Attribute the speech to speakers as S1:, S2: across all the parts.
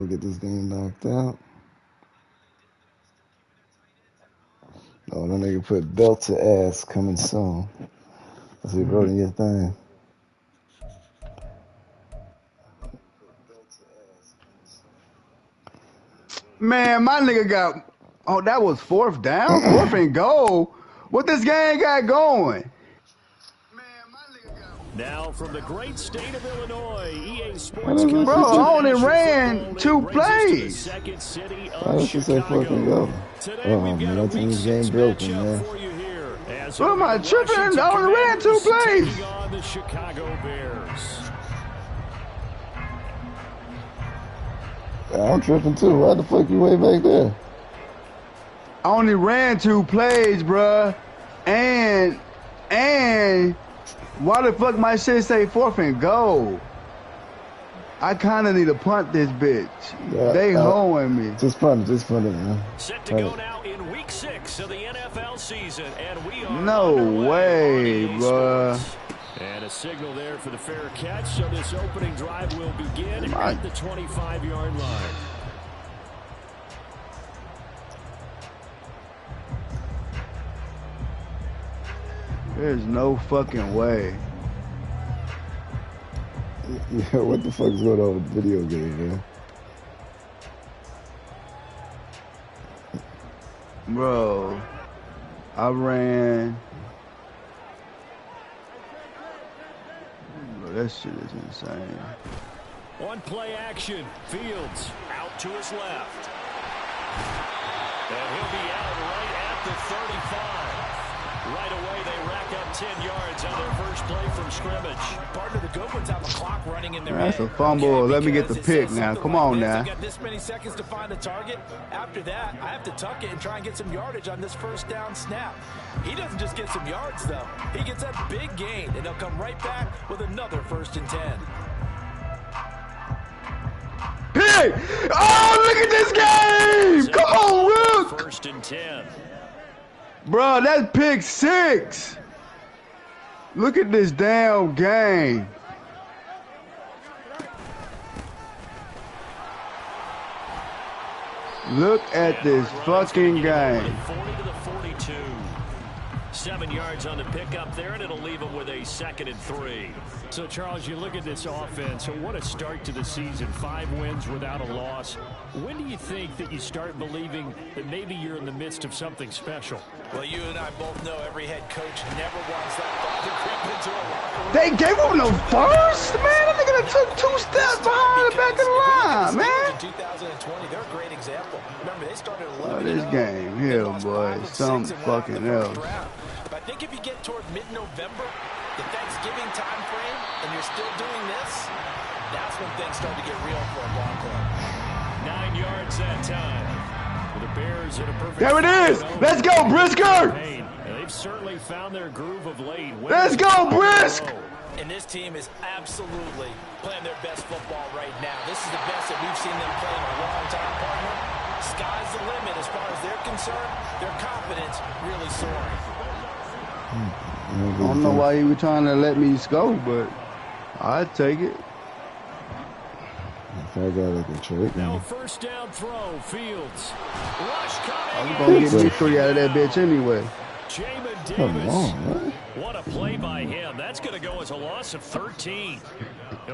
S1: We'll get this game knocked out. Oh, that nigga put belt to ass coming soon. That's what he wrote in your thing.
S2: Man, my nigga got. Oh, that was fourth down? Fourth and goal? What this game got going?
S3: Now from the great state of Illinois, EA
S1: Sports Bro,
S2: I only ran 2 plays.
S1: Why does it say fourth and goal? Oh, man, that team's game broken, man.
S2: What am I tripping? I only ran 2 plays.
S3: The Chicago Bears.
S1: I'm tripping too. Why the fuck you way back there?
S2: I only ran 2 plays, bruh. And why the fuck my shit say fourth and goal? I kind of need to punt this bitch. Yeah, they hoeing me.
S1: Just punt it, man.
S3: Set to go now in week 6 of the NFL season, and we are
S2: no way, bruh.
S3: And a signal there for the fair catch, so this opening drive will begin at the 25-yard line.
S2: There's no fucking way.
S1: Yeah, what the fuck is going on with the video game, man?
S2: Bro, I ran. Bro, that shit is insane.
S3: One play action. Fields out to his left. And he'll be out right at the 35. Right away, they rack up 10 yards on their first play from scrimmage. Partner, the good ones have a clock running in their
S2: That's a fumble. Let me get the pick now. Come on now.
S4: Got this many seconds to find the target. After that, I have to tuck it and try and get some yardage on this first down snap. He doesn't just get some yards, though. He gets that big gain, and they'll come right back with another 1st and 10.
S2: Hey! Oh, look at this game! Come on, Rook!
S3: 1st and 10.
S2: Bro, that's pick 6. Look at this damn game. Look at this fucking game.
S3: 40 to the 42. 7 yards on the pickup there, and it'll leave them with a 2nd and 3. So, Charles, you look at this offense, so what a start to the season. 5 wins without a loss. When do you think that you start believing that maybe you're in the midst of something special?
S4: Well, you and I both know every head coach never wants that ball to creep into a locker room.
S2: They gave him the first, man. I think they took 2 steps behind the back of the line, man.
S4: In 2020, they're a great example. Remember, they started 11.
S2: Oh, this game here, boy, something fucking else.
S4: But I think if you get toward mid-November, the Thanksgiving time frame, and you're still doing this, that's when things start to get real for a ball club.
S3: 9 yards that time. The Bears in a perfect.
S2: There it is. Let's go, Brisker.
S3: They've certainly found their groove of late.
S2: Let's go, Brisk.
S4: And this team is absolutely playing their best football right now. This is the best that we've seen them play in a long time, partner. Sky's the limit as far as they're concerned. Their confidence really soaring.
S2: I don't know why he was trying to let me go, but I'd take it.
S1: If I got like a trick.
S3: Now 1st down throw, Fields. Rush
S2: I was going to get me 3 out of that bitch anyway.
S3: Jamin Davis.
S1: Come on, man.
S3: What a play by him. That's going to go as a loss of 13.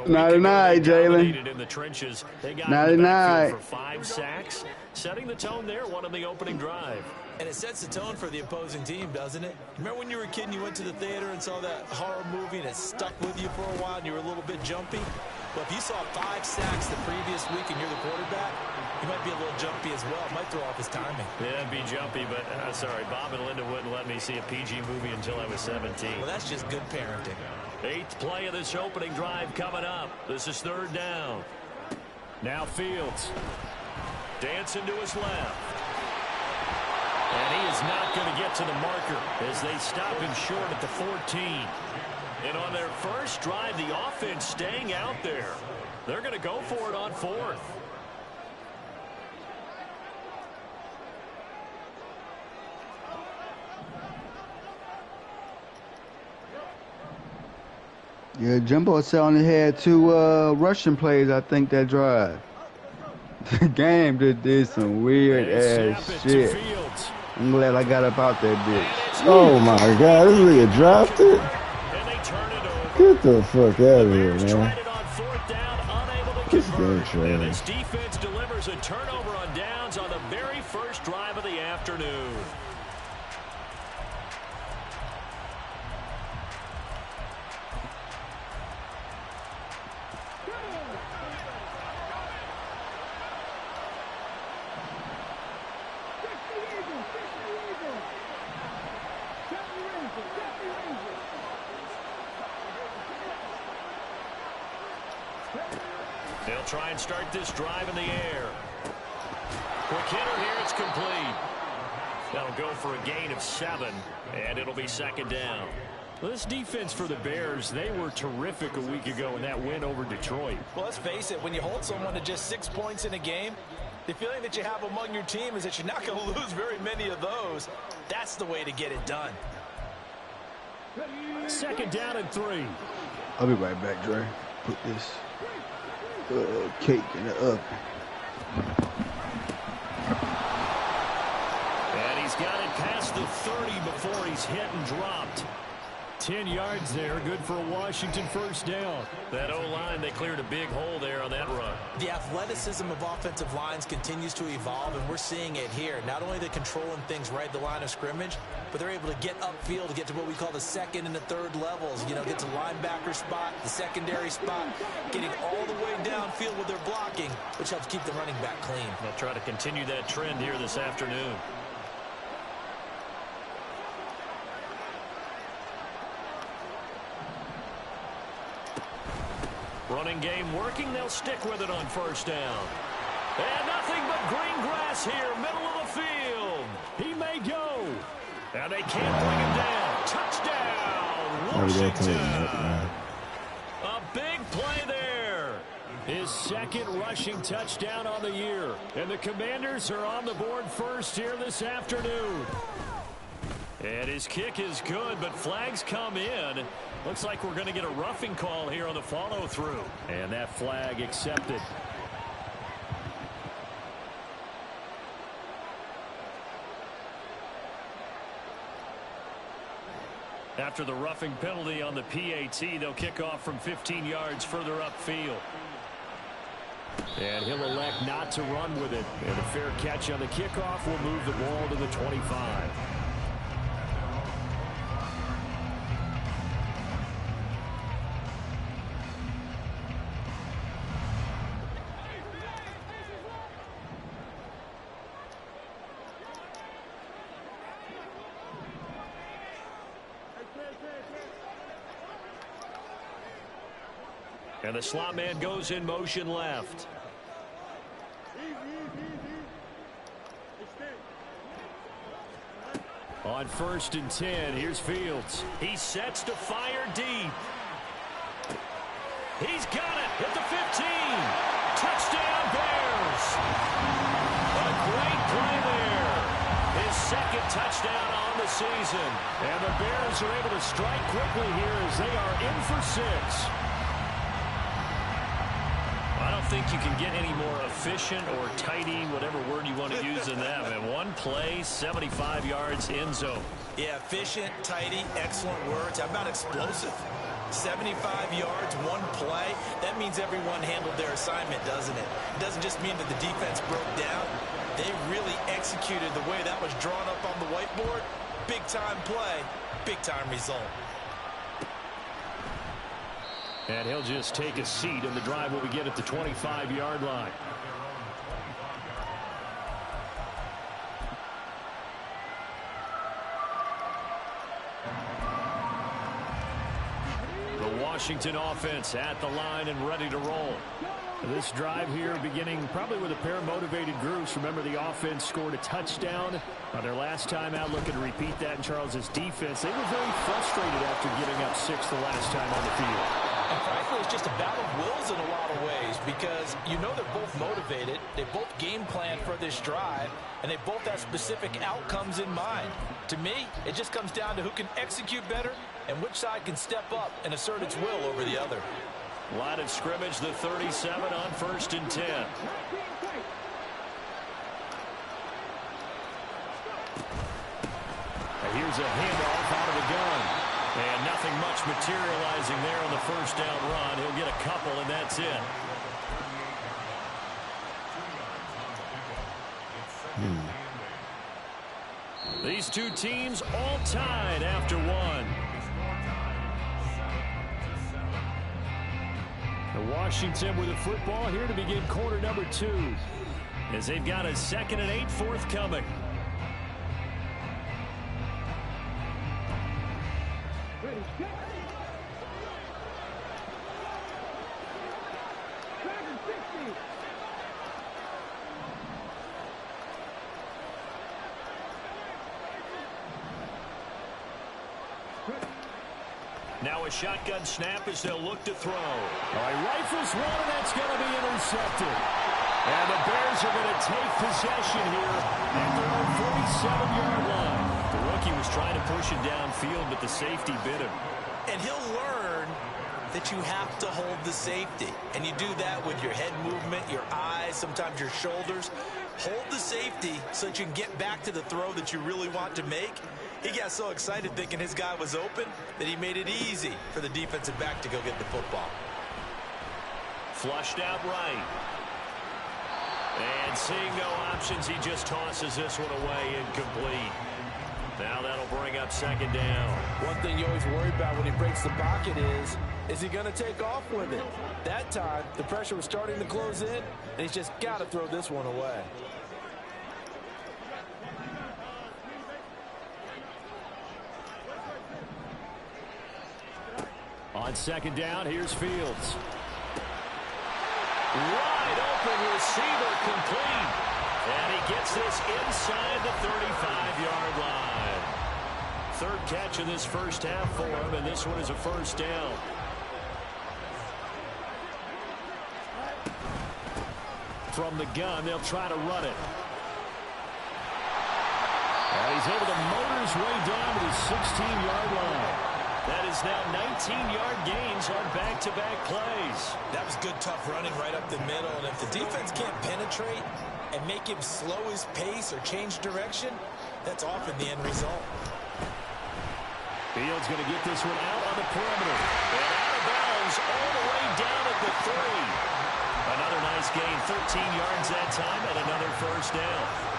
S2: 99, Jalen.
S3: In the trenches. They got
S2: 99
S3: for 5 sacks, setting the tone there. One on the opening drive.
S4: And it sets the tone for the opposing team, doesn't it? Remember when you were a kid and you went to the theater and saw that horror movie and it stuck with you for a while and you were a little bit jumpy? Well, if you saw 5 sacks the previous week and you're the quarterback, you might be a little jumpy as well. It might throw off his timing.
S3: Yeah, it'd be jumpy, but sorry, Bob and Linda wouldn't let me see a PG movie until I was 17.
S4: Well, that's just good parenting.
S3: 8th play of this opening drive coming up. This is 3rd down. Now Fields. Dancing to his left. And he is not going to get to the marker as they stop him short at the 14. And on their first drive, the offense staying out there. They're going to go for it on 4th.
S2: Yeah, Jimbo said only had 2 rushing plays, I think, that drive. The game just did some weird ass shit. I'm glad I got up out that bitch.
S1: Oh my God, this nigga dropped it. Get the fuck out of here, man. This game trash.
S3: This defense delivers a turnover on downs on the very first drive of the afternoon. They'll try and start this drive in the air. Quick hitter here, it's complete. That'll go for a gain of 7, and it'll be second down. Well, this defense for the Bears, they were terrific a week ago in that win over Detroit.
S4: Well, let's face it, when you hold someone to just 6 points in a game, the feeling that you have among your team is that you're not going to lose very many of those. That's the way to get it done.
S3: Second down and 3.
S2: I'll be right back, Dre. Put this cake in the oven.
S3: And he's got it past the 30 before he's hit and dropped. 10 yards there, good for a Washington first down. That O-line, they cleared a big hole there on that run.
S4: The athleticism of offensive lines continues to evolve, and we're seeing it here. Not only they're controlling things right at the line of scrimmage, but they're able to get upfield to get to what we call the second and the third levels. You know, get to linebacker spot, the secondary spot, getting all the way downfield with their blocking, which helps keep the running back clean.
S3: They'll try to continue that trend here this afternoon. Running game working. They'll stick with it on first down. And nothing but green grass here, middle of the field. He may go. And they can't bring him down. Touchdown, Washington. A big play there. His second rushing touchdown on the year. And the Commanders are on the board first here this afternoon. And his kick is good, but flags come in. Looks like we're going to get a roughing call here on the follow-through. And that flag accepted. After the roughing penalty on the PAT, they'll kick off from 15 yards further upfield. And he'll elect not to run with it. And a fair catch on the kickoff will move the ball to the 25. And the slot man goes in motion left. On 1st and 10, here's Fields. He sets to fire deep. He's got it at the 15. Touchdown, Bears. A great play there. His second touchdown on the season. And the Bears are able to strike quickly here as they are in for 6. I don't think you can get any more efficient or tidy, whatever word you want to use than that. And one play, 75 yards, end zone.
S4: Yeah, efficient, tidy, excellent words. How about explosive? 75 yards, one play. That means everyone handled their assignment, doesn't it? It doesn't just mean that the defense broke down. They really executed the way that was drawn up on the whiteboard. Big-time play, big-time result.
S3: And he'll just take a seat, and the drive will begin at the 25-yard line. The Washington offense at the line and ready to roll. This drive here beginning probably with a pair of motivated groups. Remember, the offense scored a touchdown on their last time out. Looking to repeat that in Charles's defense. They were very frustrated after giving up 6 the last time on the field.
S4: And frankly, it's just a battle of wills in a lot of ways because you know they're both motivated. They both game plan for this drive, and they both have specific outcomes in mind. To me, it just comes down to who can execute better and which side can step up and assert its will over the other.
S3: Line of scrimmage, the 37 on 1st and 10. a handoff out of the gun. And nothing much materializing there on the first down run. He'll get a couple, and that's it. These two teams all tied after one. Washington with the football here to begin quarter number 2, as they've got a 2nd and 8 forthcoming. Now a shotgun snap as they'll look to throw. All right, rifles one, and that's going to be intercepted. And the Bears are going to take possession here at their own 47-yard line. The rookie was trying to push him downfield, but the safety bit him.
S4: And he'll learn that you have to hold the safety. And you do that with your head movement, your eyes, sometimes your shoulders. Hold the safety so that you can get back to the throw that you really want to make. He got so excited thinking his guy was open that he made it easy for the defensive back to go get the football.
S3: Flushed out right. And seeing no options, he just tosses this one away, incomplete. Now that'll bring up 2nd down.
S5: One thing you always worry about when he breaks the pocket is he going to take off with it? That time, the pressure was starting to close in, and he's just got to throw this one away.
S3: On 2nd down, here's Fields. Wide open receiver, complete. And he gets this inside the 35-yard line. 3rd catch of this first half for him, and this one is a 1st down. From the gun, they'll try to run it. And he's able to motor his way down to the 16-yard line. That is now 19-yard gains on back-to-back plays.
S4: That was good, tough running right up the middle. And if the defense can't penetrate and make him slow his pace or change direction, that's often the end result.
S3: Fields going to get this one out on the perimeter. And out of bounds all the way down at the 3. Another nice gain, 13 yards that time, and another 1st down.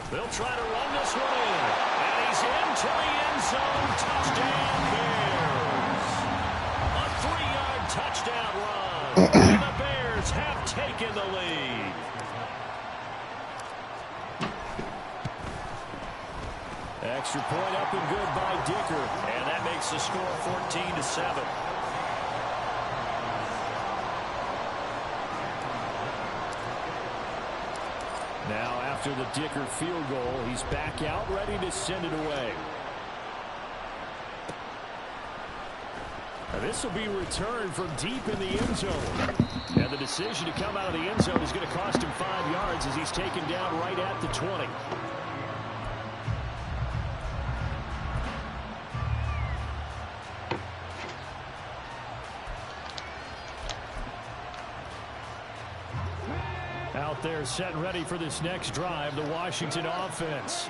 S3: They'll try to run this one in. And he's into the end zone. Touchdown, Bears. A 3-yard touchdown run. And the Bears have taken the lead. Extra point up and good by Dicker. And that makes the score 14-7. Now, after the Dicker field goal, he's back out, ready to send it away. Now, this will be returned from deep in the end zone. And the decision to come out of the end zone is going to cost him 5 yards as he's taken down right at the 20. Out there set and ready for this next drive, the Washington offense.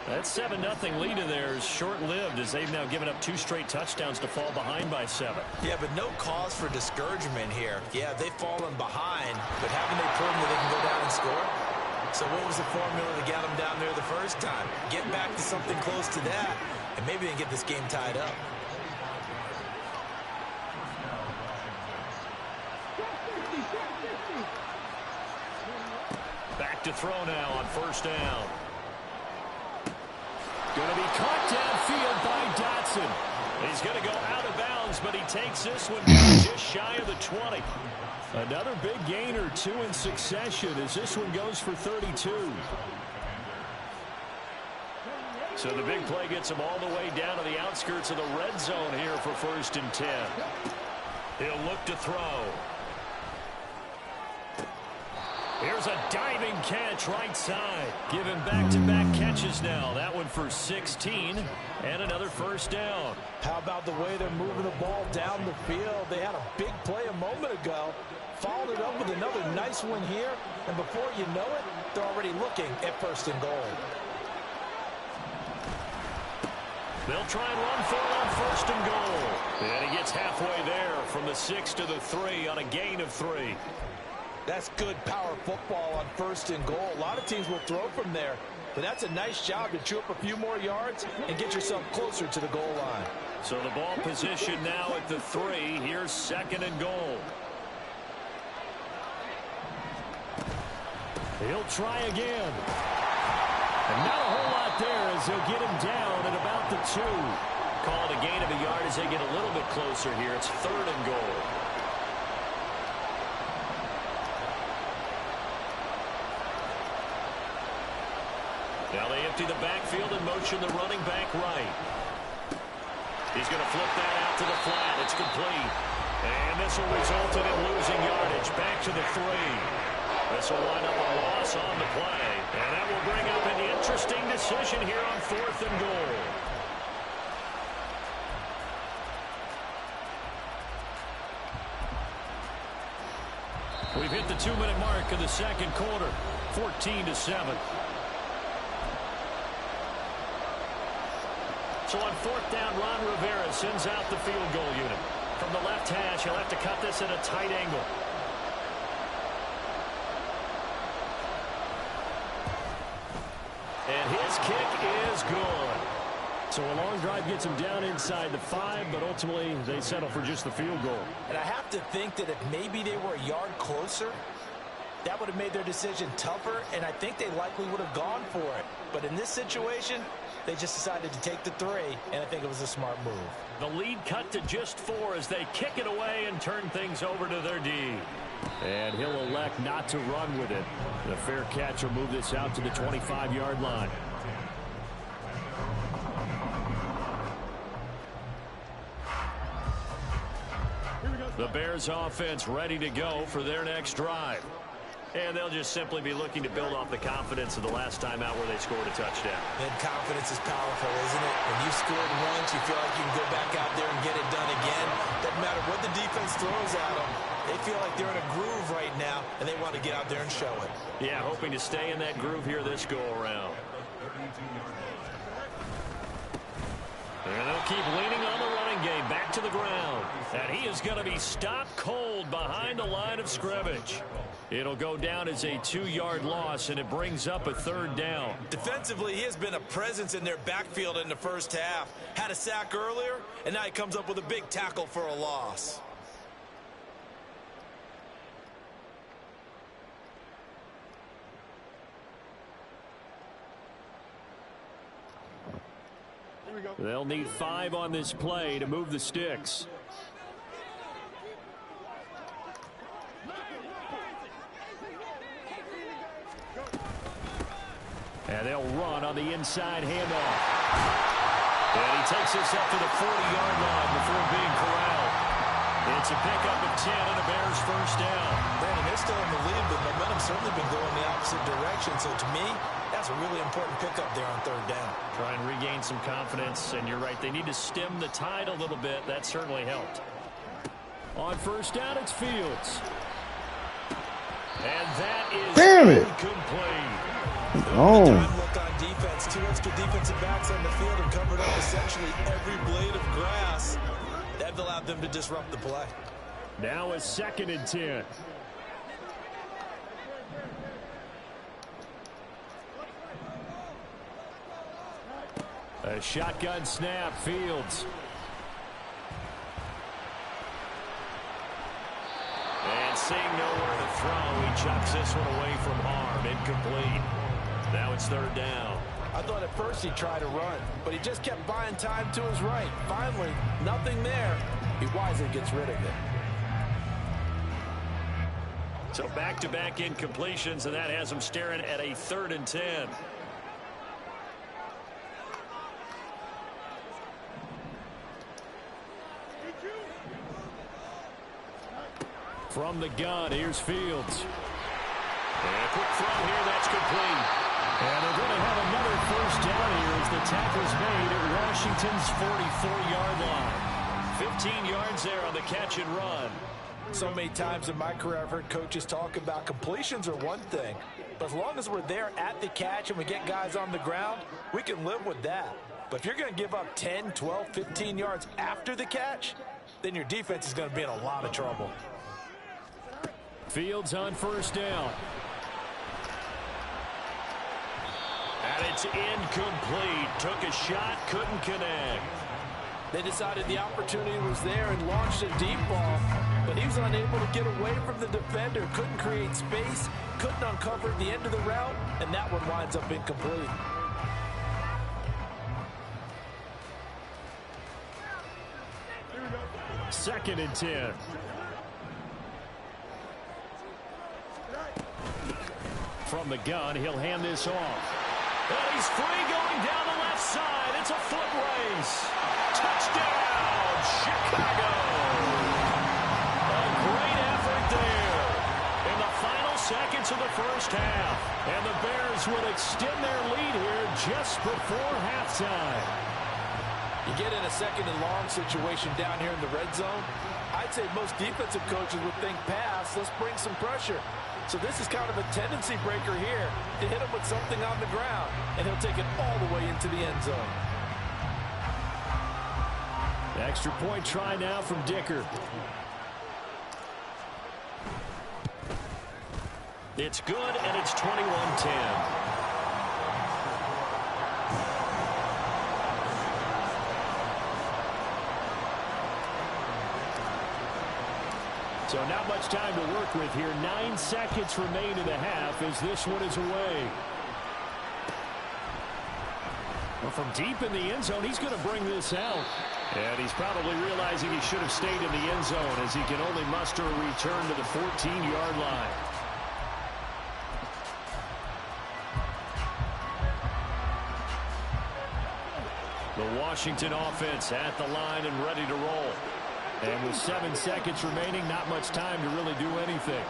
S3: That 7-0 lead of theirs short-lived as they've now given up 2 straight touchdowns to fall behind by 7.
S4: Yeah, but no cause for discouragement here. Yeah, they've fallen behind, but haven't they proven that they can go down and score? So what was the formula to get them down there the first time? Get back to something close to that, and maybe they can get this game tied up.
S3: Back to throw now on 1st down. Going to be caught downfield by Dotson. He's going to go out of bounds, but he takes this one just shy of the 20. Another big gain or 2 in succession as this one goes for 32. So the big play gets him all the way down to the outskirts of the red zone here for 1st and 10. He'll look to throw. Here's a diving catch right side. Giving back-to-back catches now. That one for 16 and another first down.
S5: How about the way they're moving the ball down the field? They had a big play a moment ago. Followed it up with another nice one here. And before you know it, they're already looking at first and goal.
S3: They'll try and run for it on first and goal. And he gets halfway there from the 6 to the 3 on a gain of 3.
S5: That's good power football on first and goal. A lot of teams will throw from there. But that's a nice job to chew up a few more yards and get yourself closer to the goal line.
S3: So the ball position now at the 3. Here's second and goal. He'll try again. And not a whole lot there as they'll get him down at about the 2. Call it a gain of a yard as they get a little bit closer here. It's third and goal. Now they empty the backfield and motion the running back right. He's going to flip that out to the flat. It's complete. And this will result in him losing yardage. Back to the 3. This will wind up a loss on the play. And that will bring up an interesting decision here on fourth and goal. We've hit the 2-minute mark of the second quarter. 14-7. So on fourth down, Ron Rivera sends out the field goal unit. From the left hash, he'll have to cut this at a tight angle. And his kick is good. So a long drive gets him down inside the 5, but ultimately they settle for just the field goal.
S5: And I have to think that if maybe they were a yard closer, that would have made their decision tougher, and I think they likely would have gone for it. But in this situation, they just decided to take the 3, and I think it was a smart move.
S3: The lead cut to just 4 as they kick it away and turn things over to their D. And he'll elect not to run with it. The fair catch will move this out to the 25-yard line. The Bears offense ready to go for their next drive. And they'll just simply be looking to build off the confidence of the last time out where they scored a touchdown.
S5: And confidence is powerful, isn't it? When you scored once, you feel like you can go back out there and get it done again. Doesn't matter what the defense throws at them. They feel like they're in a groove right now, and they want to get out there and show it.
S3: Yeah, hoping to stay in that groove here this go-around. And they'll keep leaning on the running game back to the ground. And he is going to be stopped cold behind the line of scrimmage. It'll go down as a 2-yard loss, and it brings up a third down.
S5: Defensively, he has been a presence in their backfield in the first half. Had a sack earlier, and now he comes up with a big tackle for a loss.
S3: They'll need 5 on this play to move the sticks. And they'll run on the inside handoff. And he takes this up to the 40-yard line before being corralled. It's a pickup of 10 and a Bears first down.
S5: Brandon, they're still in the lead, but momentum's certainly been going the opposite direction. So to me, that's a really important pickup there on third down.
S3: Try and regain some confidence, and you're right, they need to stem the tide a little bit. That certainly helped. On first down, it's Fields. And that is incomplete.
S1: Oh.
S5: Look on defense. 2 extra defensive backs on the field and covered up essentially every blade of grass. That allowed them to disrupt the play.
S3: Now a second and 10. A shotgun snap, Fields. And seeing nowhere to throw, he chucks this one away from harm. Incomplete. Now it's third down.
S5: I thought at first he tried to run, but he just kept buying time to his right. Finally, nothing there. He wisely gets rid of it.
S3: So back-to-back incompletions, and that has him staring at a 3rd and 10. From the gun, here's Fields. And a quick throw here, that's complete. And they're going to have another first down here as the tackle's made at Washington's 44-yard line. 15 yards there on the catch and run.
S5: So many times in my career I've heard coaches talk about completions are one thing, but as long as we're there at the catch and we get guys on the ground, we can live with that. But if you're going to give up 10, 12, 15 yards after the catch, then your defense is going to be in a lot of trouble.
S3: Fields on first down. And it's incomplete. Took a shot, couldn't connect.
S5: They decided the opportunity was there and launched a deep ball, but he was unable to get away from the defender, couldn't create space, couldn't uncover the end of the route, and that one winds up incomplete.
S3: Second and 10. From the gun, he'll hand this off. And he's free going down the left side. It's a foot race. Touchdown, Chicago. A great effort there in the final seconds of the first half. And the Bears will extend their lead here just before halftime.
S5: You get in a second and long situation down here in the red zone, I'd say most defensive coaches would think pass, let's bring some pressure. So this is kind of a tendency breaker here to hit him with something on the ground, and he'll take it all the way into the end zone.
S3: Extra point try now from Dicker. It's good, and it's 21-10. So not much time to work with here. 9 seconds remain in the half as this one is away. Well, from deep in the end zone, he's going to bring this out. And he's probably realizing he should have stayed in the end zone as he can only muster a return to the 14-yard line. The Washington offense at the line and ready to roll. And with 7 seconds remaining, not much time to really do anything.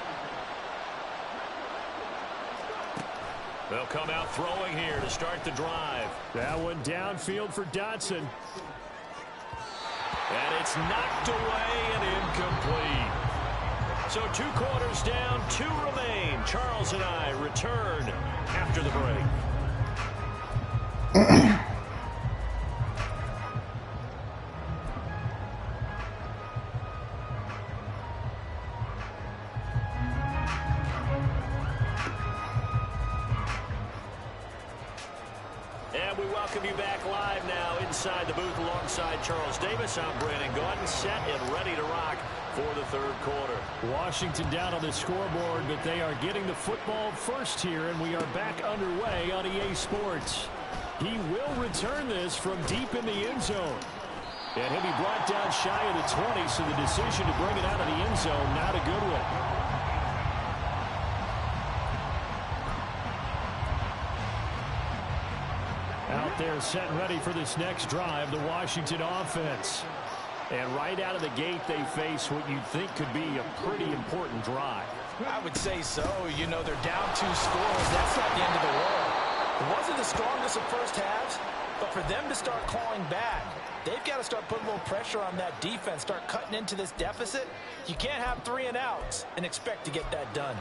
S3: They'll come out throwing here to start the drive. That one downfield for Dotson. And it's knocked away and incomplete. So 2 quarters down, 2 remain. Charles and I return after the break. Welcome you back live now inside the booth alongside Charles Davis. I'm Brandon Gordon, set and ready to rock for the third quarter. Washington down on the scoreboard, but they are getting the football first here, and we are back underway on EA Sports. He will return this from deep in the end zone. And he'll be brought down shy of the 20, so the decision to bring it out of the end zone, not a good one. Out there set and ready for this next drive, the Washington offense. And right out of the gate, they face what you'd think could be a pretty important drive.
S5: I would say so. You know, they're down 2 scores. That's not the end of the world. It wasn't the strongest of first halves, but for them to start clawing back, they've got to start putting a little pressure on that defense, start cutting into this deficit. You can't have 3 and outs and expect to get that done.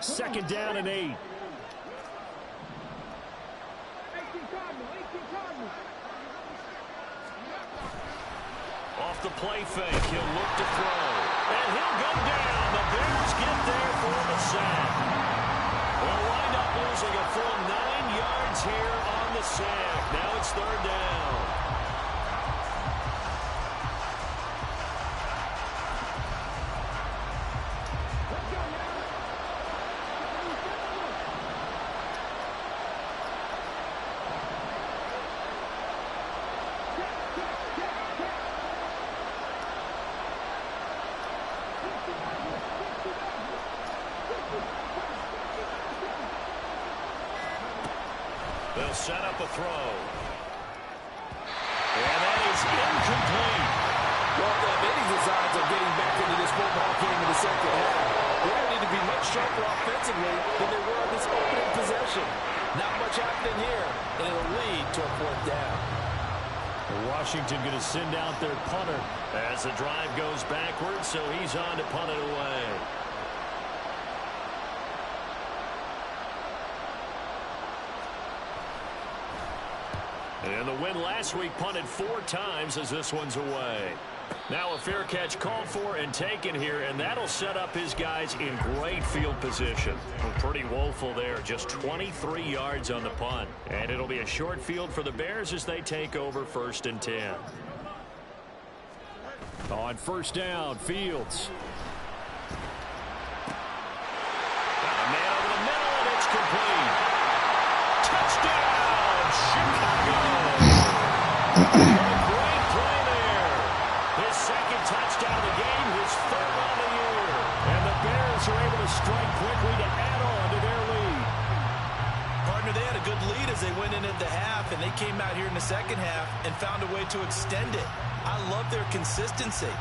S3: Second down and 8. Off the play fake, he'll look to throw. And he'll go down. The Bears get there for the sack. They'll wind up losing a full 9 yards here on the sack. Now it's third down. They'll set up a throw. And that is incomplete.
S5: Well, if they have any designs of getting back into this football game in the second half, they're need to be much sharper offensively than they were on this opening possession. Not much happening here, and it'll lead to a 4th down.
S3: Washington going to send out their punter as the drive goes backwards, so he's on to punt it away. And the win last week punted 4 times as this one's away. Now a fair catch called for and taken here, and that'll set up his guys in great field position. Well, pretty woeful there, just 23 yards on the punt. And it'll be a short field for the Bears as they take over 1st and 10. On 1st down, Fields. Got a man over the middle, and it's complete. Touchdown, Chicago! Great play there. His 2nd touchdown of the game, his 3rd on the year. And the Bears are able to strike quickly to add on to their lead.
S5: Partner, they had a good lead as they went into the half, and they came out here in the 2nd half and found a way to extend it. I love their consistency.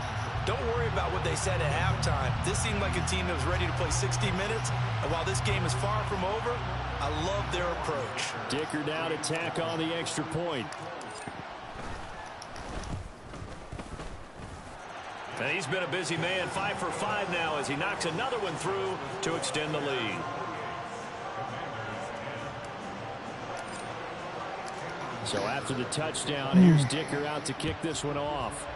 S5: Don't worry about what they said at halftime. This seemed like a team that was ready to play 60 minutes, and while this game is far from over, I love their approach.
S3: Dicker down to tack on the extra point. And he's been a busy man, 5 for 5 now as he knocks another one through to extend the lead. So after the touchdown, here's Dicker out to kick this one off.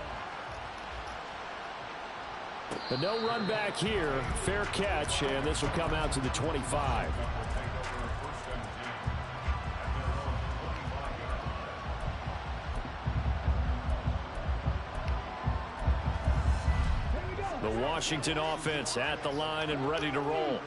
S3: But no run back here. Fair catch, and this will come out to the 25. The Washington offense at the line and ready to roll.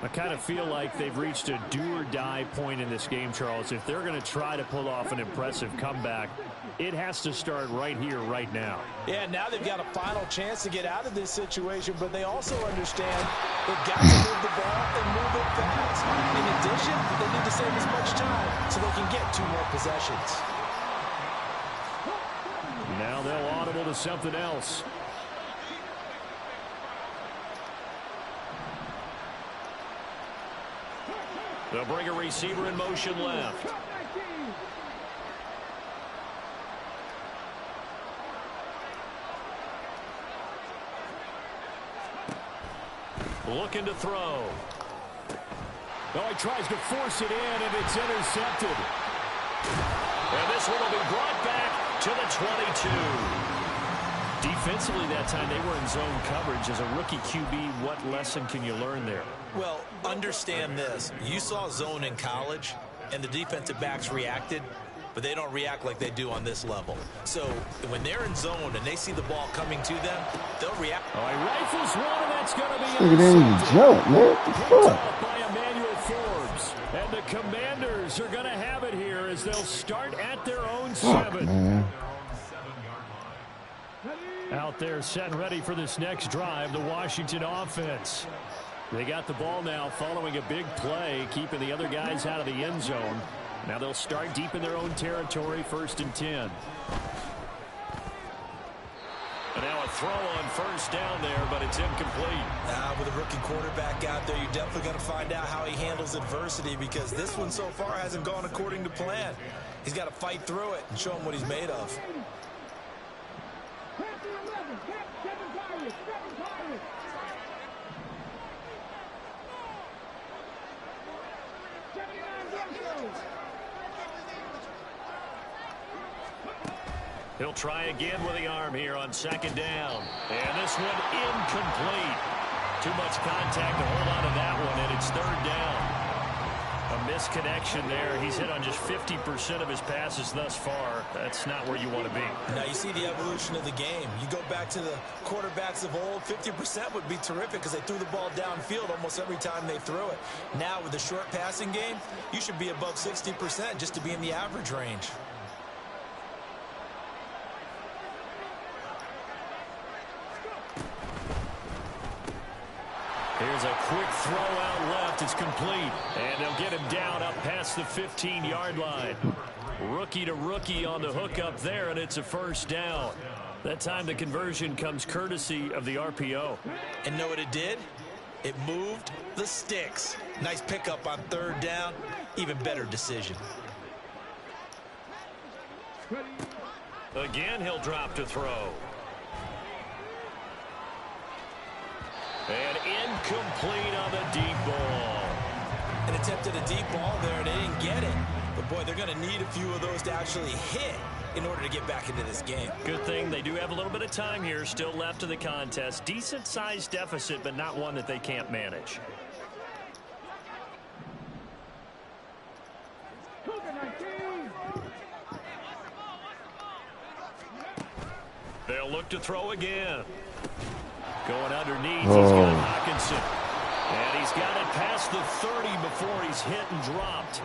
S3: I kind of feel like they've reached a do-or-die point in this game, Charles. If they're going to try to pull off an impressive comeback, it has to start right here, right now.
S5: Yeah, now they've got a final chance to get out of this situation, but they also understand they've got to move the ball and move it fast. In addition, they need to save as much time so they can get 2 more possessions.
S3: Now they'll audible to something else. They'll bring a receiver in motion left. Looking to throw. Oh, he tries to force it in, and it's intercepted. And this one will be brought back to the 22. Defensively that time, they were in zone coverage. As a rookie QB, what lesson can you learn there?
S5: Well, understand this. You saw zone in college, and the defensive backs reacted, but they don't react like they do on this level. So when they're in zone and they see the ball coming to them, they'll react.
S3: Oh, he rifles one, and that's going to be
S1: Look at him jump, man. What the fuck?
S3: By Emmanuel Forbes. And the Commanders are going to have it here as they'll start at their own 7.
S1: Man.
S3: Out there set and ready for this next drive, the Washington offense. They got the ball now following a big play, keeping the other guys out of the end zone. Now they'll start deep in their own territory, 1st and 10. And now a throw on 1st down there, but it's incomplete.
S5: With a rookie quarterback out there, you're definitely going to find out how he handles adversity, because this one so far hasn't gone according to plan. He's got to fight through it and show him what he's made of.
S3: He'll try again with the arm here on 2nd down. And this one incomplete. Too much contact to hold on to that one, and it's 3rd down. A misconnection there. He's hit on just 50% of his passes thus far. That's not where you want to be.
S5: Now you see the evolution of the game. You go back to the quarterbacks of old, 50% would be terrific because they threw the ball downfield almost every time they threw it. Now with the short passing game, you should be above 60% just to be in the average range.
S3: Here's a quick throw out left. It's complete. And they'll get him down up past the 15-yard line. Rookie to rookie on the hook up there, and it's a 1st down. That time the conversion comes courtesy of the RPO.
S5: And know what it did? It moved the sticks. Nice pickup on third down. Even better decision.
S3: Again, he'll drop to throw. And incomplete on the deep ball.
S5: An attempt at a deep ball there, and they didn't get it. But, boy, they're going to need a few of those to actually hit in order to get back into this game.
S3: Good thing they do have a little bit of time here still left in the contest. Decent-sized deficit, but not one that they can't manage. They'll look to throw again. Going underneath, he's got Hawkinson. And he's got it past the 30 before he's hit and dropped.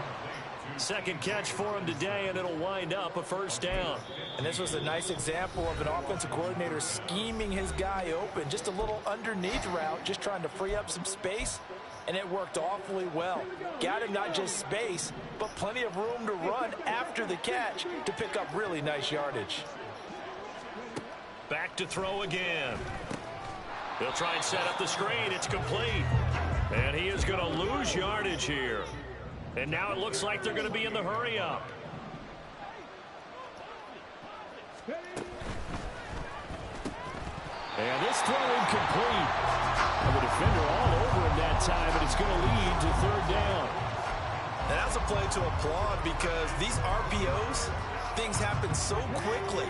S3: Second catch for him today, and it'll wind up a first down.
S5: And this was a nice example of an offensive coordinator scheming his guy open. Just a little underneath route, just trying to free up some space, and it worked awfully well. Got him not just space, but plenty of room to run after the catch to pick up really nice yardage.
S3: Back to throw again. They'll try and set up the screen. It's complete. And he is going to lose yardage here. And now it looks like they're going to be in the hurry up. And this throw incomplete. And the defender all over him that time, and it's going to lead to third down.
S5: And that's a play to applaud because these RPOs, things happen so quickly.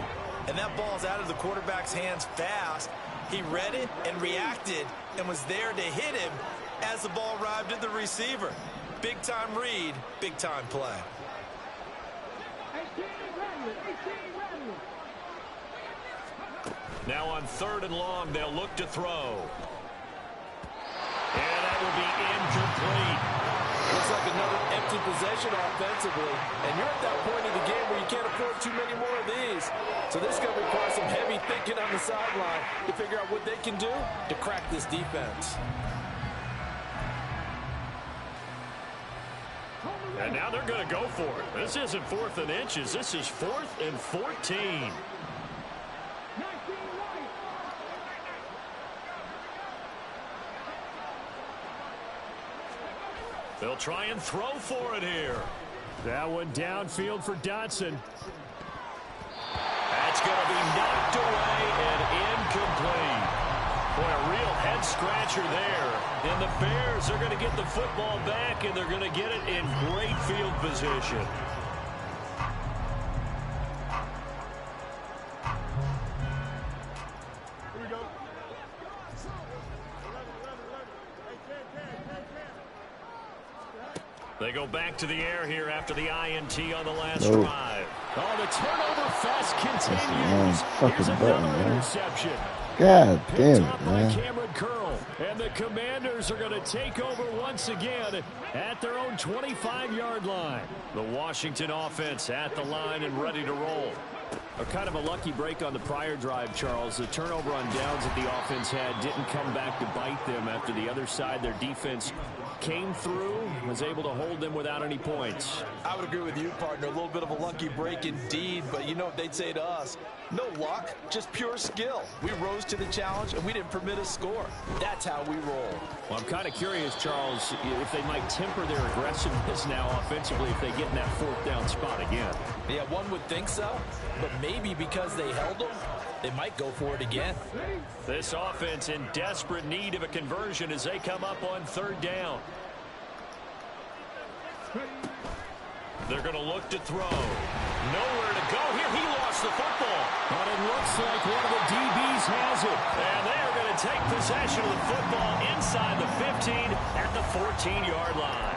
S5: And that ball's out of the quarterback's hands fast. He read it and reacted and was there to hit him as the ball arrived at the receiver. Big time read, big time play.
S3: Now on third and long, they'll look to throw. And that will be incomplete.
S5: Looks like another empty possession offensively. And you're at that point in the game where you can't afford too many more of these. So this is going to require some heavy thinking on the sideline to figure out what they can do to crack this defense.
S3: And now they're going to go for it. This isn't 4th and inches. This is 4th and 14. They'll try and throw for it here. That one downfield for Dotson. That's going to be knocked away and incomplete. Boy, a real head-scratcher there. And the Bears are going to get the football back, and they're going to get it in great field position. They go back to the air here after the INT on the last drive. Oh, the turnover fest continues. Here's another interception.
S1: God damn it, man.
S3: Cameron Curl. And the Commanders are going to take over once again at their own 25-yard line. The Washington offense at the line and ready to roll. A kind of a lucky break on the prior drive, Charles. The turnover on downs that the offense had didn't come back to bite them after the other side. Their defense came through, was able to hold them without any points.
S5: I would agree with you, partner. A little bit of a lucky break indeed, but you know what they'd say to us? No luck, just pure skill. We rose to the challenge, and we didn't permit a score. That's how we roll.
S3: Well, I'm kind of curious, Charles, if they might temper their aggressiveness now offensively if they get in that 4th down spot again.
S5: Yeah, one would think so, but maybe because they held them, they might go for it again.
S3: This offense in desperate need of a conversion as they come up on 3rd down. They're going to look to throw. Nowhere to go here. He lost the football. But it looks like one of the DBs has it. And they are going to take possession of the football inside the 15 at the 14-yard line.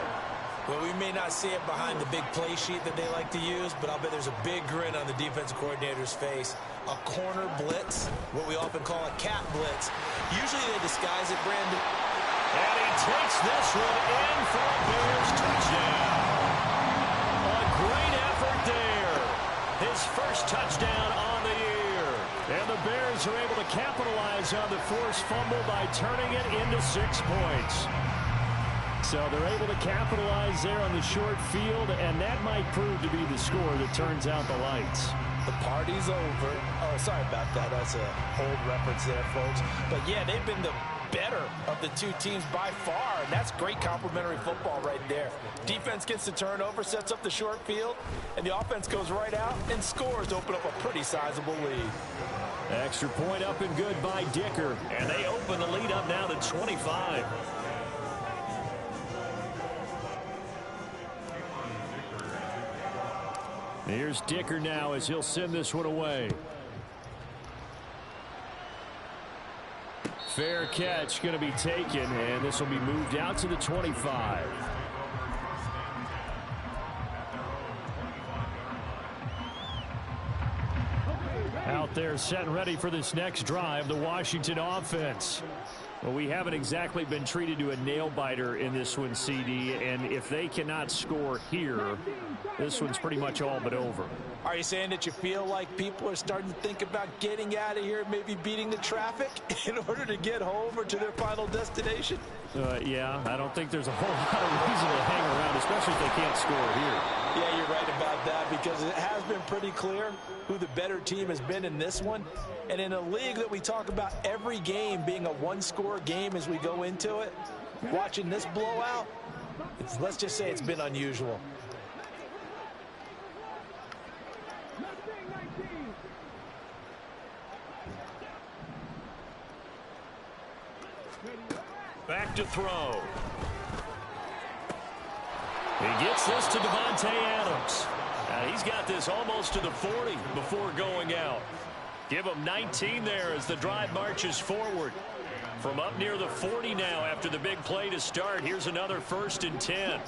S5: Well, we may not see it behind the big play sheet that they like to use, but I'll bet there's a big grin on the defensive coordinator's face. A corner blitz, what we often call a cat blitz. Usually they disguise it, Brandon.
S3: And he takes this one in for a Bears touchdown. A great effort there. His first touchdown on the year. And the Bears are able to capitalize on the forced fumble by turning it into 6 points. So they're able to capitalize there on the short field, and that might prove to be the score that turns out the lights.
S5: The party's over. Oh, sorry about that. That's a old reference there, folks. But, yeah, they've been the better of the two teams by far, and that's great complementary football right there. Defense gets the turnover, sets up the short field, and the offense goes right out and scores to open up a pretty sizable lead.
S3: Extra point up and good by Dicker, and they open the lead up now to 25. Here's Dicker now as he'll send this one away. Fair catch going to be taken, and this will be moved out to the 25. Out there set and ready for this next drive, the Washington offense. Well, we haven't exactly been treated to a nail-biter in this one, CD, and if they cannot score here, this one's pretty much all but over.
S5: Are you saying that you feel like people are starting to think about getting out of here, maybe beating the traffic in order to get home or to their final destination?
S3: Yeah, I don't think there's a whole lot of reason to hang around, especially if they can't score here.
S5: Yeah, you're right about that, because it has been pretty clear who the better team has been in this one. And in a league that we talk about every game being a one-score game as we go into it, watching this blowout, let's just say it's been unusual.
S3: Back to throw. He gets this to Devontae Adams. He's got this almost to the 40 before going out. Give him 19 there as the drive marches forward. From up near the 40 now after the big play to start. Here's another 1st and 10.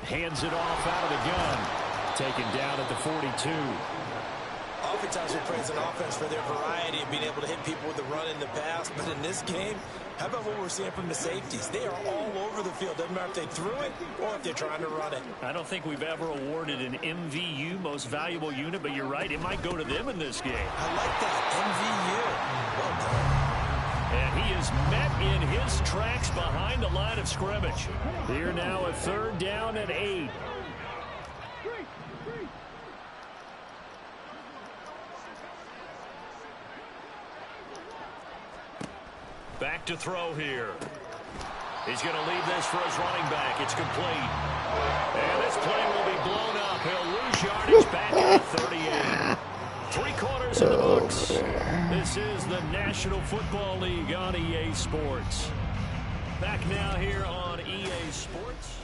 S3: Hands it off out of the gun. Taken down at the 42.
S5: Oftentimes we praise an offense for their variety of being able to hit people with the run in the pass, but in this game, how about what we're seeing from the safeties? They are all over the field. Doesn't matter if they threw it or if they're trying to run it.
S3: I don't think we've ever awarded an MVU, most valuable unit, but you're right, it might go to them in this game.
S5: I like that, MVU. Well done.
S3: And he is met in his tracks behind the line of scrimmage. Here now a 3rd down and 8. Back to throw here. He's going to leave this for his running back. It's complete. And this play will be blown up. He'll lose yardage back at the 38. 3 quarters in the books. This is the National Football League on EA Sports. Back now here on EA Sports.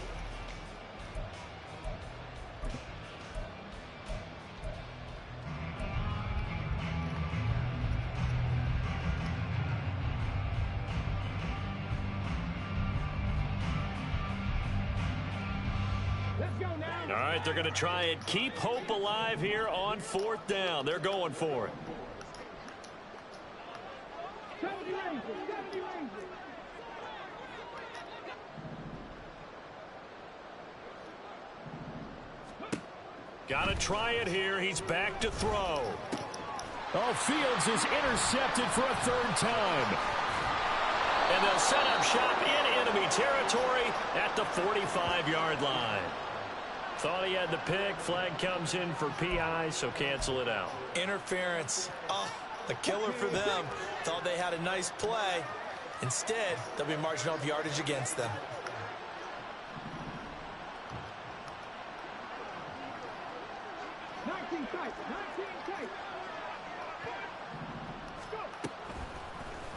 S3: All right, they're going to try and keep hope alive here on 4th down. They're going for it. Got to try it here. He's back to throw. Oh, Fields is intercepted for a 3rd time. And they'll set up shop in enemy territory at the 45-yard line. Thought he had the pick. Flag comes in for PI, so cancel it out.
S5: Interference. Oh, a killer for them. Thought they had a nice play. Instead, they'll be marching off yardage against them.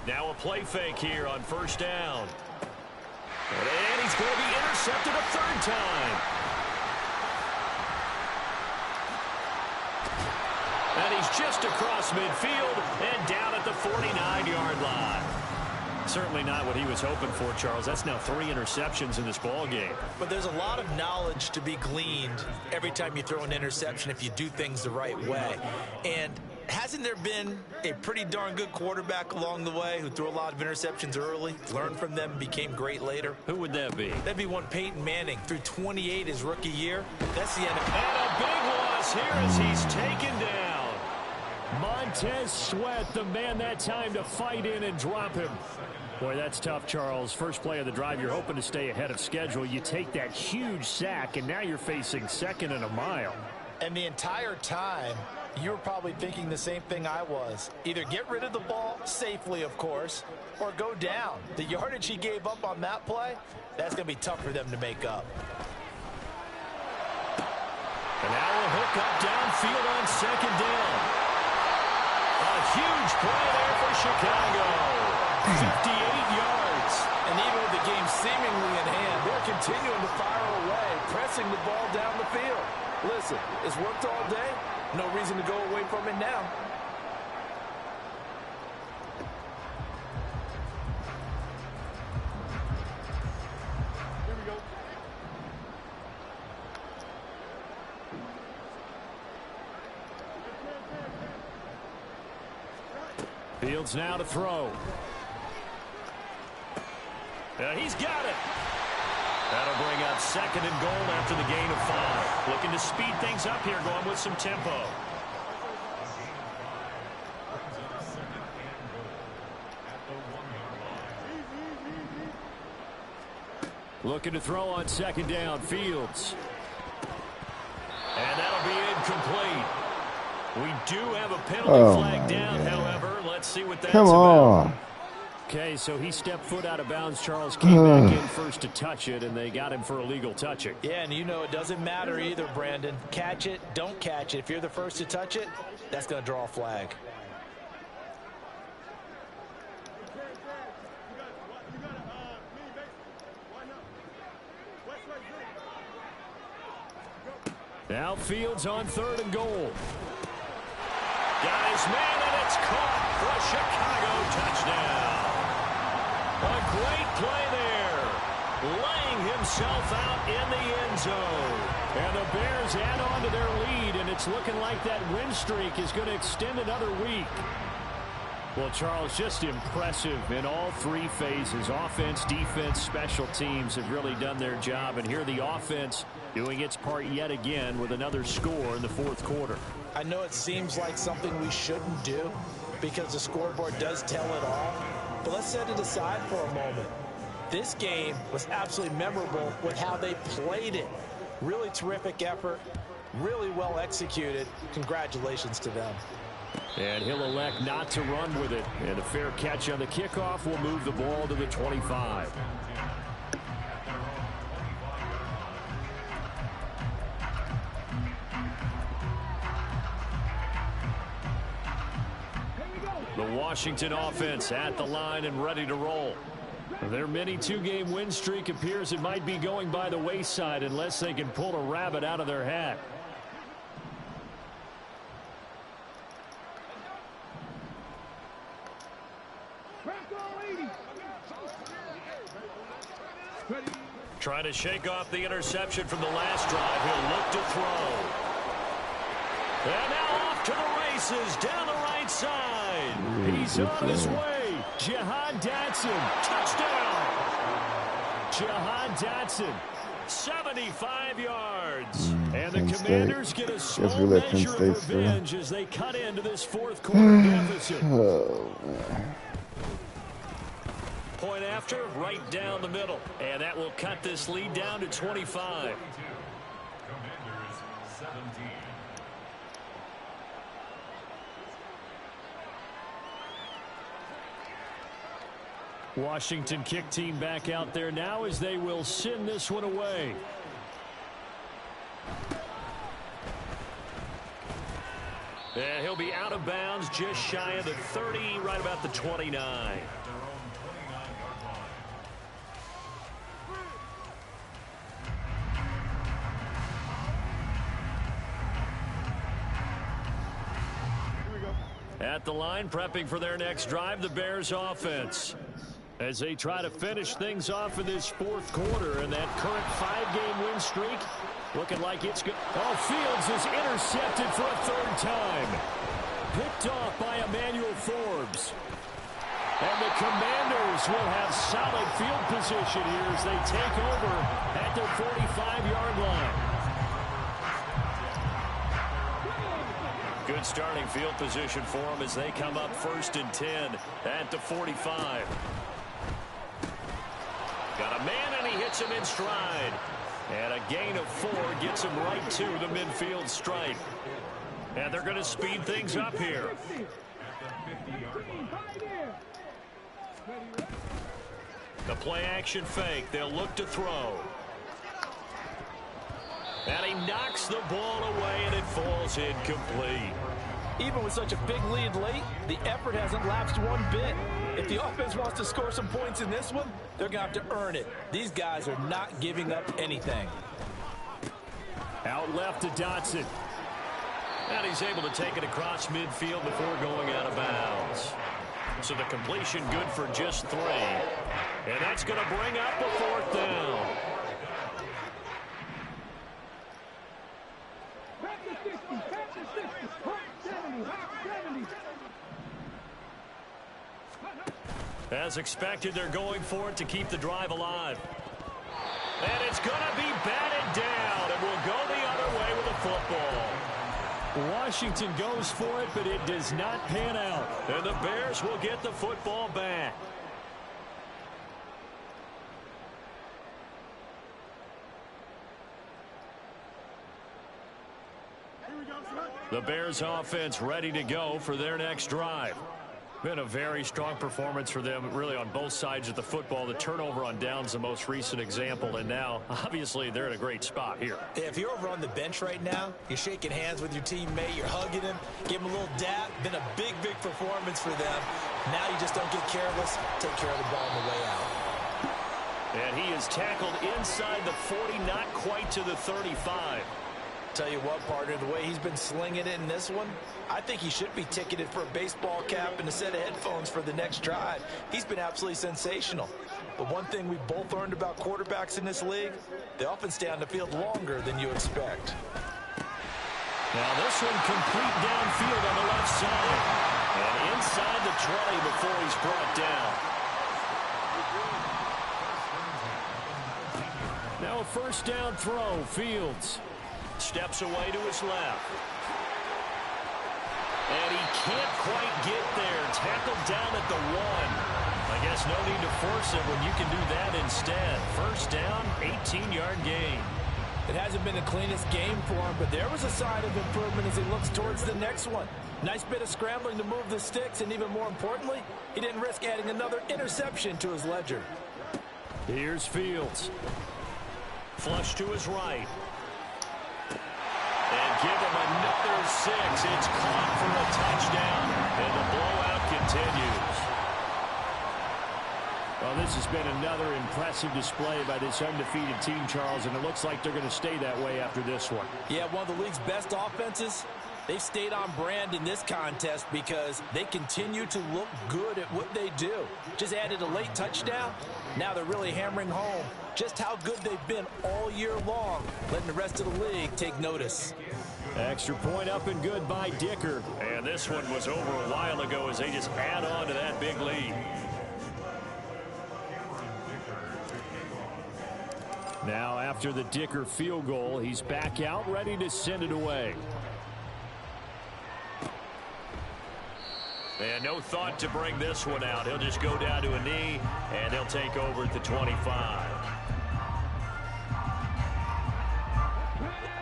S3: Now a play fake here on 1st down. And he's going to be intercepted a 3rd time. And he's just across midfield and down at the 49-yard line. Certainly not what he was hoping for, Charles. That's now 3 interceptions in this ball game.
S5: But there's a lot of knowledge to be gleaned every time you throw an interception if you do things the right way. And hasn't there been a pretty darn good quarterback along the way who threw a lot of interceptions early, learned from them, became great later?
S3: Who would that be?
S5: That'd be one Peyton Manning, threw 28 his rookie year. That's the end of it.
S3: And a big loss here as he's taken down. Montez Sweat, the man that time to fight in and drop him. Boy, that's tough, Charles. First play of the drive, you're hoping to stay ahead of schedule. You take that huge sack, and now you're facing 2nd and a mile.
S5: And the entire time, You were probably thinking the same thing I was. Either get rid of the ball safely, of course, or go down. The yardage he gave up on that play, that's going to be tough for them to make up.
S3: And now a hook up downfield on second down. A huge play there for Chicago. 58 yards.
S5: And even with the game seemingly in hand, they're continuing to fire away, pressing the ball down the field. Listen, it's worked all day. No reason to go away from it now.
S6: Here we go.
S3: Fields now to throw. He's got it. That'll bring up second and goal after the gain of 5. Looking to speed things up here, going with some tempo. Looking to throw on second down, Fields. And that'll be incomplete. We do have a penalty flag down, however. Let's see what that's about. Okay, so he stepped foot out of bounds. Charles came back in first to touch it, and they got him for illegal touching.
S5: Yeah, and you know it doesn't matter either, Brandon. Catch it, don't catch it. If you're the first to touch it, that's going to draw a flag.
S3: Now Fields on third and goal. Guys, man, and it's caught for a Chicago touchdown. A great play there. Laying himself out in the end zone. And the Bears add on to their lead, and it's looking like that win streak is going to extend another week. Well, Charles, just impressive in all 3 phases. Offense, defense, special teams have really done their job. And here the offense doing its part yet again with another score in the 4th quarter.
S5: I know it seems like something we shouldn't do because the scoreboard does tell it all. But let's set it aside for a moment. This game was absolutely memorable with how they played it. Really terrific effort, really well executed. Congratulations to them.
S3: And he'll elect not to run with it. And a fair catch on the kickoff will move the ball to the 25. The Washington offense at the line and ready to roll. Their mini 2-game win streak appears it might be going by the wayside unless they can pull a rabbit out of their hat. Trying to shake off the interception from the last drive. He'll look to throw. And now off to the races down the right side. He's on his way. Jahan Dotson. Touchdown. Jahan Dotson. 75 yards. And the Commanders get a small measure of revenge as they cut into this 4th quarter deficit. Point after, right down the middle. And that will cut this lead down to 25.
S6: Commanders 17.
S3: Washington kick team back out there now as they will send this one away. And he'll be out of bounds just shy of the 30, right about the 29. At the line, prepping for their next drive, the Bears offense. As they try to finish things off in this 4th quarter, and that current 5-game win streak looking like it's good. Oh, Fields is intercepted for a 3rd time. Picked off by Emmanuel Forbes. And the Commanders will have solid field position here as they take over at their 45-yard line. Good starting field position for them as they come up 1st and 10 at the 45. Got a man, and he hits him in stride. And a gain of 4 gets him right to the midfield stripe. And they're going to speed things up here. The play action fake. They'll look to throw. And he knocks the ball away, and it falls incomplete.
S5: Even with such a big lead late, the effort hasn't lapsed one bit. If the offense wants to score some points in this one, they're going to have to earn it. These guys are not giving up anything.
S3: Out left to Dotson. And he's able to take it across midfield before going out of bounds. So the completion good for just 3. And that's going to bring up a 4th down. As expected, they're going for it to keep the drive alive. And it's going to be batted down, and will go the other way with the football. Washington goes for it, but it does not pan out. And the Bears will get the football back. The Bears offense ready to go for their next drive. Been a very strong performance for them, really, on both sides of the football. The turnover on downs, the most recent example, and now, obviously, they're in a great spot here.
S5: If you're over on the bench right now, you're shaking hands with your teammate, you're hugging him, give him a little dap. Been a big, big performance for them. Now you just don't get careless. Take care of the ball on the way out.
S3: And he is tackled inside the 40, not quite to the 35.
S5: Tell you what, partner, the way he's been slinging it in this one, I think he should be ticketed for a baseball cap and a set of headphones for the next drive. He's been absolutely sensational. But one thing we both learned about quarterbacks in this league, they often stay on the field longer than you expect.
S3: Now this one complete downfield on the left side. And inside the 20 before he's brought down. Now a first down throw, Fields. Steps away to his left. And he can't quite get there. Tackled down at the 1. I guess no need to force it when you can do that instead. First down, 18-yard gain.
S5: It hasn't been the cleanest game for him, but there was a sign of improvement as he looks towards the next one. Nice bit of scrambling to move the sticks, and even more importantly, he didn't risk adding another interception to his ledger.
S3: Here's Fields. Flush to his right. And give him another 6. It's caught for a touchdown, and the blowout continues. Well, this has been another impressive display by this undefeated team, Charles, and it looks like they're going to stay that way after this one.
S5: Yeah, one of the league's best offenses. They've stayed on brand in this contest because they continue to look good at what they do. Just added a late touchdown. Now they're really hammering home just how good they've been all year long, letting the rest of the league take notice.
S3: Extra point up and good by Dicker. And this one was over a while ago as they just add on to that big lead. Now after the Dicker field goal, he's back out ready to send it away. And no thought to bring this one out. He'll just go down to a knee, and he'll take over at the 25.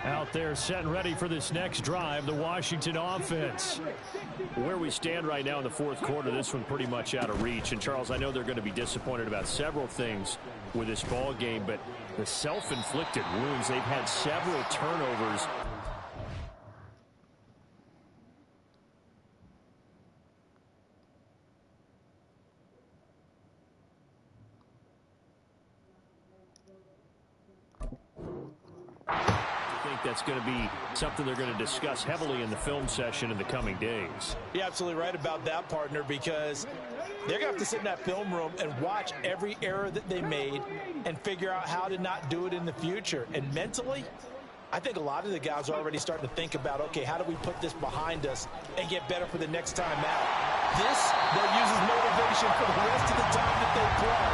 S3: Out there set and ready for this next drive, the Washington offense. Where we stand right now in the fourth quarter, this one pretty much out of reach. And, Charles, I know they're going to be disappointed about several things with this ball game, but the self-inflicted wounds, they've had several turnovers. That's going to be something they're going to discuss heavily in the film session in the coming days.
S5: You're absolutely right about that, partner, because they're going to have to sit in that film room and watch every error that they made and figure out how to not do it in the future. And mentally, I think a lot of the guys are already starting to think about, okay, how do we put this behind us and get better for the next time out? This, they'll use as motivation for the rest of the time that they play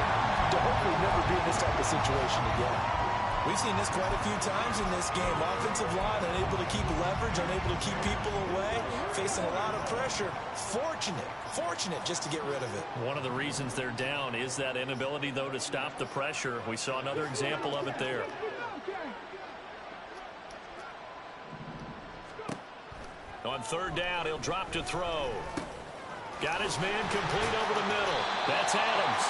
S5: to hopefully never be in this type of situation again. We've seen this quite a few times in this game. Offensive line unable to keep leverage, unable to keep people away, facing a lot of pressure. Fortunate just to get rid of it.
S3: One of the reasons they're down is that inability, though, to stop the pressure. We saw another example of it there. On third down, he'll drop to throw. Got his man complete over the middle. That's Adams.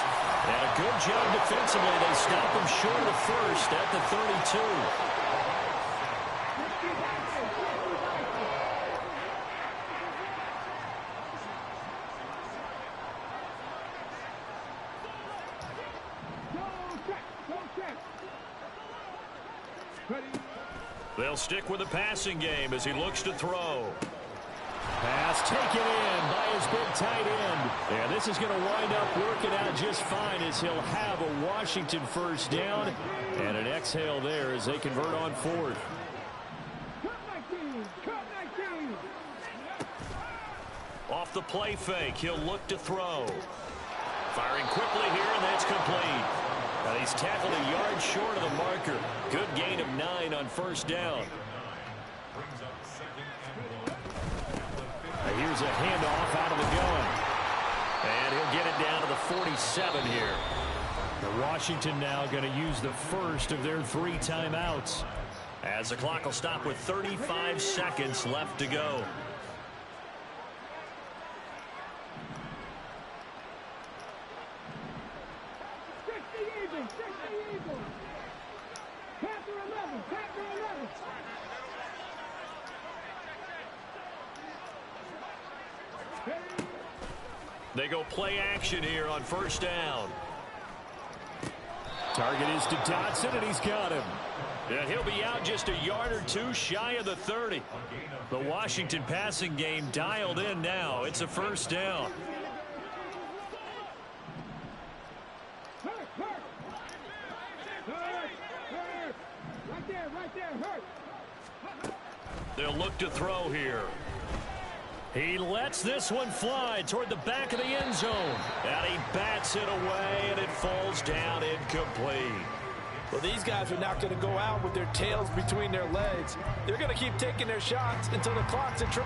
S3: And a good job defensively. They stop him short of first at the 32. They'll stick with the passing game as he looks to throw. Pass taken in by his big tight end. And this is going to wind up working out just fine as he'll have a Washington first down. And an exhale there as they convert on fourth. Off the play fake, he'll look to throw. Firing quickly here, and that's complete. And he's tackled a yard short of the marker. Good gain of 9 on first down. Here's a handoff out of the gun. And he'll get it down to the 47 here. The Washington now going to use the first of their 3 timeouts. As the clock will stop with 35 seconds left to go. They go play action here on first down. Target is to Dotson, and he's got him. And he'll be out just a yard or 2 shy of the 30. The Washington passing game dialed in now. It's a first down. They'll look to throw here. He lets this one fly toward the back of the end zone. And he bats it away, and it falls down incomplete.
S5: Well, these guys are not going to go out with their tails between their legs. They're going to keep taking their shots until the clock's at 000.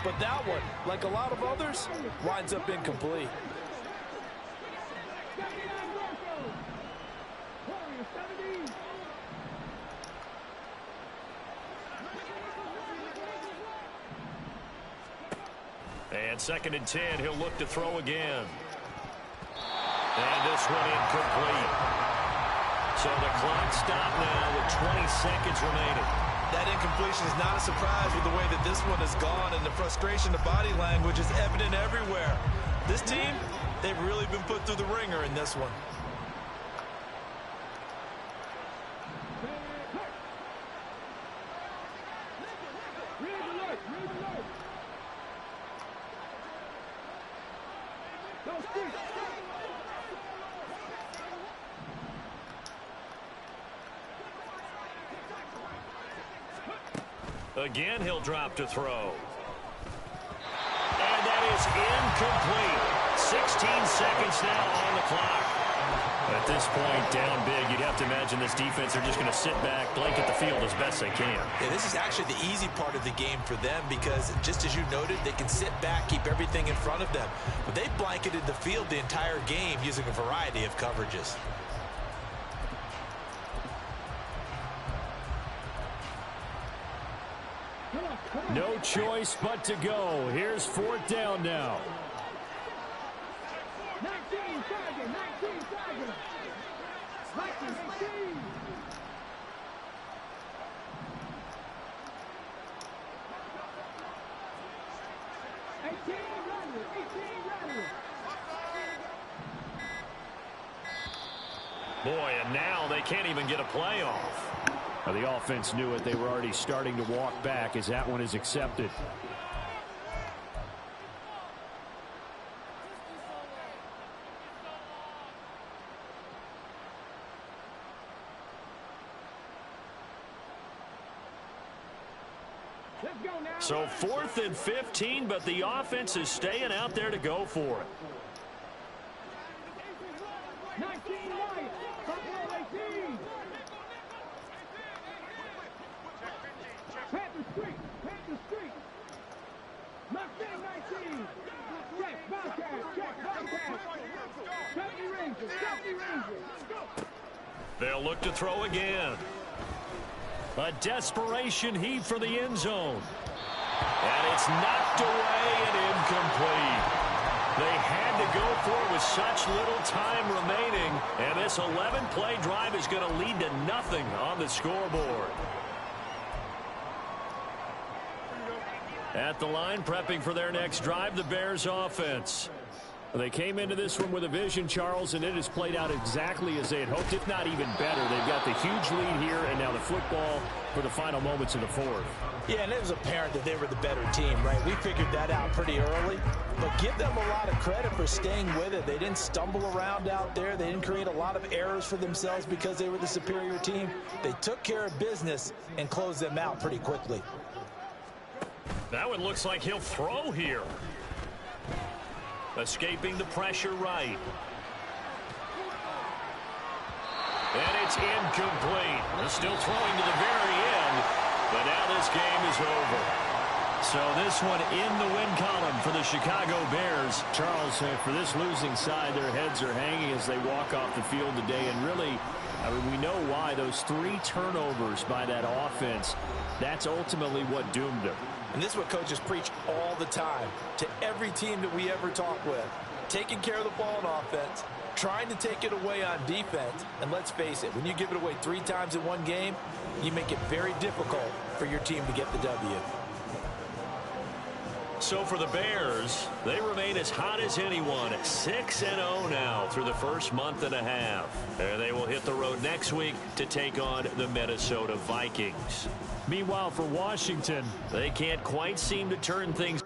S5: But that one, like a lot of others, winds up incomplete.
S3: And 2nd and 10, he'll look to throw again. And this one incomplete. So the clock stopped now with 20 seconds remaining.
S4: That incompletion is not a surprise with the way that this one has gone, and the frustration, the body language is evident everywhere. This team, they've really been put through the ringer in this one.
S3: Again, he'll drop to throw. And that is incomplete. 16 seconds now on the clock. At this point, down big, you'd have to imagine this defense are just going to sit back, blanket the field as best they can.
S4: Yeah, this is actually the easy part of the game for them because, just as you noted, they can sit back, keep everything in front of them. But they blanketed the field the entire game using a variety of coverages.
S3: No choice but to go. Here's 4th down now.
S7: 19 seconds. 19.
S3: Boy, and now they can't even get a play off.
S8: The offense knew it. They were already starting to walk back as that one is accepted.
S3: So 4th and 15, but the offense is staying out there to go for it.
S7: 19 right. 18. Panther Street. Locked in 19. Check, Bobcat. 70 Rangers.
S3: They'll look to throw again. A desperation heave for the end zone. And it's knocked away and incomplete. They had to go for it with such little time remaining. And this 11-play drive is going to lead to nothing on the scoreboard. At the line, prepping for their next drive, the Bears offense. They came into this one with a vision, Charles, and it has played out exactly as they had hoped, if not even better. They've got the huge lead here, and now the football for the final moments of the fourth.
S5: Yeah, and it was apparent that they were the better team, right? We figured that out pretty early, but give them a lot of credit for staying with it. They didn't stumble around out there. They didn't create a lot of errors for themselves because they were the superior team. They took care of business and closed them out pretty quickly.
S3: That one looks like he'll throw here. Escaping the pressure right. And it's incomplete. They're still throwing to the very end, but now this game is over. So this one in the win column for the Chicago Bears.
S8: Charles, for this losing side, their heads are hanging as they walk off the field today. And really, I mean, we know why. Those 3 turnovers by that offense, that's ultimately what doomed them.
S5: And this is what coaches preach all the time to every team that we ever talk with. Taking care of the ball on offense, trying to take it away on defense. And let's face it, when you give it away 3 times in one game, you make it very difficult for your team to get the W.
S3: So for the Bears, they remain as hot as anyone at 6-0 now through the first month and a half. And they will hit the road next week to take on the Minnesota Vikings.
S8: Meanwhile, for Washington,
S3: they can't quite seem to turn things